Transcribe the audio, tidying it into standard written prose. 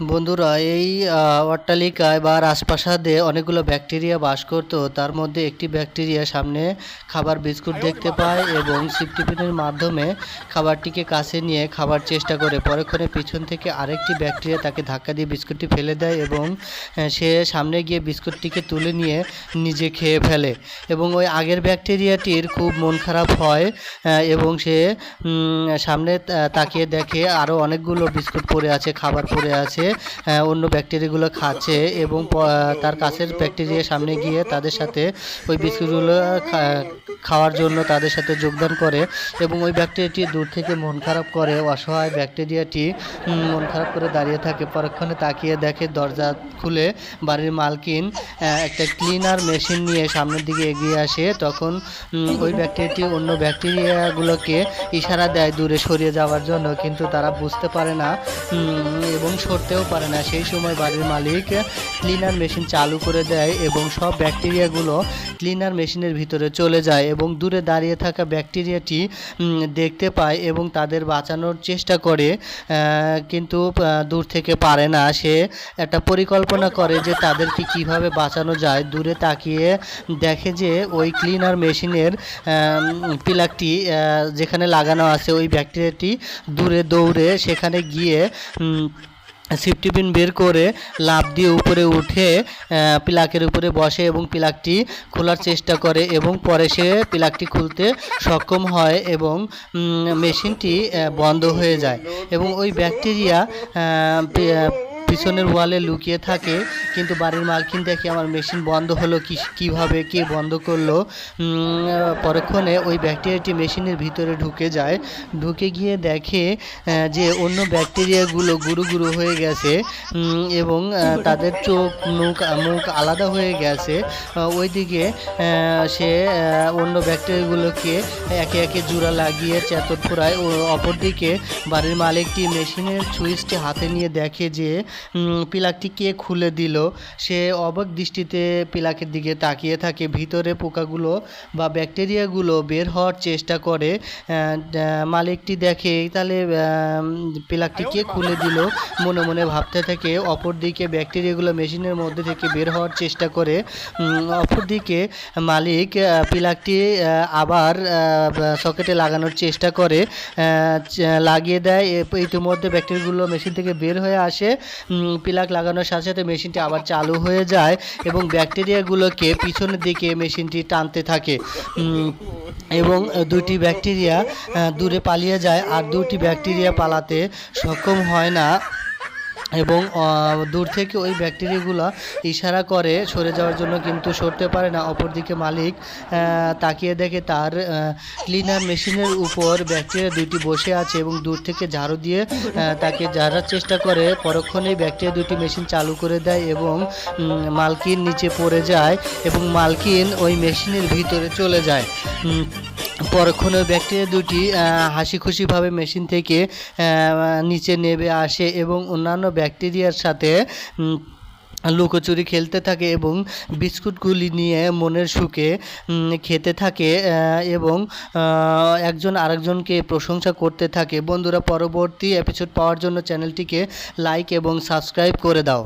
বন্ধুরা এই অট্টালিকায় বা রাজপ্রাসাদে অনেকগুলো ব্যাকটেরিয়া বাস করত। তার মধ্যে একটি ব্যাকটেরিয়া সামনে খাবার বিস্কুট দেখতে পায় এবং সিপটিপিনের মাধ্যমে খাবারটিকে কাছে নিয়ে খাবার চেষ্টা করে। পরক্ষণে পিছন থেকে আরেকটি ব্যাকটেরিয়া তাকে ধাক্কা দিয়ে বিস্কুটটি ফেলে দেয় এবং সে সামনে গিয়ে বিস্কুটটিকে তুলে নিয়ে নিজে খেয়ে ফেলে এবং ওই আগের ব্যাকটেরিয়াটির খুব মন খারাপ হয় এবং সে সামনে তাকিয়ে দেখে আরও অনেকগুলো বিস্কুট পড়ে আছে, খাবার পড়ে আছে, অন্য ব্যাকটেরিয়াগুলো খাচ্ছে এবং তার কাছের ব্যাকটেরিয়া সামনে গিয়ে তাদের সাথে ওই বিস্কুটগুলো খাওয়ার জন্য তাদের সাথে যোগদান করে এবং ওই ব্যাকটেরিয়াটি দূর থেকে মন খারাপ করে। অসহায় ব্যাকটেরিয়াটি মন খারাপ করে দাঁড়িয়ে থাকে। পরক্ষণে তাকিয়ে দেখে দরজা খুলে বাড়ির মালকিন একটা ক্লিনার মেশিন নিয়ে সামনের দিকে এগিয়ে আসে। তখন ওই ব্যাকটেরিয়াটি অন্য ব্যাকটেরিয়াগুলোকে ইশারা দেয় দূরে সরিয়ে যাওয়ার জন্য, কিন্তু তারা বুঝতে পারে না এবং সরতেও পারে না। সেই সময় বাড়ির মালিক ক্লিনার মেশিন চালু করে দেয় এবং সব ব্যাকটেরিয়াগুলো ক্লিনার মেশিনের ভিতরে চলে যায় এবং দূরে দাঁড়িয়ে থাকা ব্যাকটেরিয়াটি দেখতে পায় এবং তাদের বাঁচানোর চেষ্টা করে, কিন্তু দূর থেকে পারে না। সে একটা পরিকল্পনা করে যে তাদেরকে কিভাবে বাঁচানো যায়। দূরে তাকিয়ে দেখে যে ওই ক্লিনার মেশিনের প্লাগটি যেখানে লাগানো আছে ওই ব্যাকটেরিয়াটি দূরে দৌড়ে সেখানে গিয়ে সিফটিপিন বের করে লাফ দিয়ে উপরে উঠে প্লাগের উপরে বসে এবং প্লাগটি খোলার চেষ্টা করে এবং পরে সে প্লাগটি খুলতে সক্ষম হয় এবং মেশিনটি বন্ধ হয়ে যায় এবং ওই ব্যাকটেরিয়া পিছনের ওয়ালে লুকিয়ে থাকে। কিন্তু বাড়ির মালকিন দেখে আমার মেশিন বন্ধ হলো কিভাবে, কে বন্ধ করলো। পরক্ষণে ওই ব্যাকটেরিয়াটি মেশিনের ভিতরে ঢুকে যায়। ঢুকে গিয়ে দেখে যে অন্য ব্যাকটেরিয়াগুলো গুঁড়ো গুঁড়ো হয়ে গেছে এবং তাদের চোখ মুখ আলাদা হয়ে গেছে। ওইদিকে সে অন্য ব্যাকটেরিয়াগুলোকে একে একে জোড়া লাগিয়ে চেতন ফুরায়। অপরদিকে বাড়ির মালিকটি মেশিনের সুইচটি হাতে নিয়ে দেখে যে প্লাগটি কে খুলে দিল। সে অবাক দৃষ্টিতে প্লাগের দিকে তাকিয়ে থাকে। ভিতরে পোকাগুলো বা ব্যাকটেরিয়াগুলো বের হওয়ার চেষ্টা করে। মালিকটি দেখে তাহলে প্লাগটি কে খুলে দিল, মনে মনে ভাবতে থাকে। অপরদিকে ব্যাকটেরিয়াগুলো মেশিনের মধ্যে থেকে বের হওয়ার চেষ্টা করে। অপরদিকে মালিক প্লাগটি আবার সকেটে লাগানোর চেষ্টা করে, লাগিয়ে দেয়। ইতিমধ্যে ব্যাকটেরিয়াগুলো মেশিন থেকে বের হয়ে আসে। প্লাগ লাগানোর সাথে সাথে মেশিনটি আবার চালু হয়ে যায় এবং ব্যাকটেরিয়াগুলোকে পিছনের দিকে মেশিনটি টানতে থাকে এবং দুটি ব্যাকটেরিয়া দূরে পালিয়ে যায় আর দুটি ব্যাকটেরিয়া পালাতে সক্ষম হয় না এবং দূর থেকে ওই ব্যাকটেরিয়াগুলো ইশারা করে সরে যাওয়ার জন্য, কিন্তু সরতে পারে না। অপরদিকে মালিক তাকিয়ে দেখে তার ক্লিনার মেশিনের উপর ব্যাকটেরিয়া দুটি বসে আছে এবং দূর থেকে ঝাড়ু দিয়ে তাকে ঝাড়ার চেষ্টা করে। পরক্ষণেই ব্যাকটেরিয়া দুটি মেশিন চালু করে দেয় এবং মালকিন নিচে পড়ে যায় এবং মালকিন ওই মেশিনের ভিতরে চলে যায়। পরক্ষণে ব্যাকটেরিয়া দুটি হাসি খুশিভাবে মেশিন থেকে নিচে নেমে আসে এবং অন্যান্য ব্যাকটেরিয়ার সাথে লুকোচুরি খেলতে থাকে এবং বিস্কুটগুলি নিয়ে মনের সুখে খেতে থাকে এবং একজন আরেকজনকে প্রশংসা করতে থাকে। বন্ধুরা, পরবর্তী এপিসোড পাওয়ার জন্য চ্যানেলটিকে লাইক এবং সাবস্ক্রাইব করে দাও।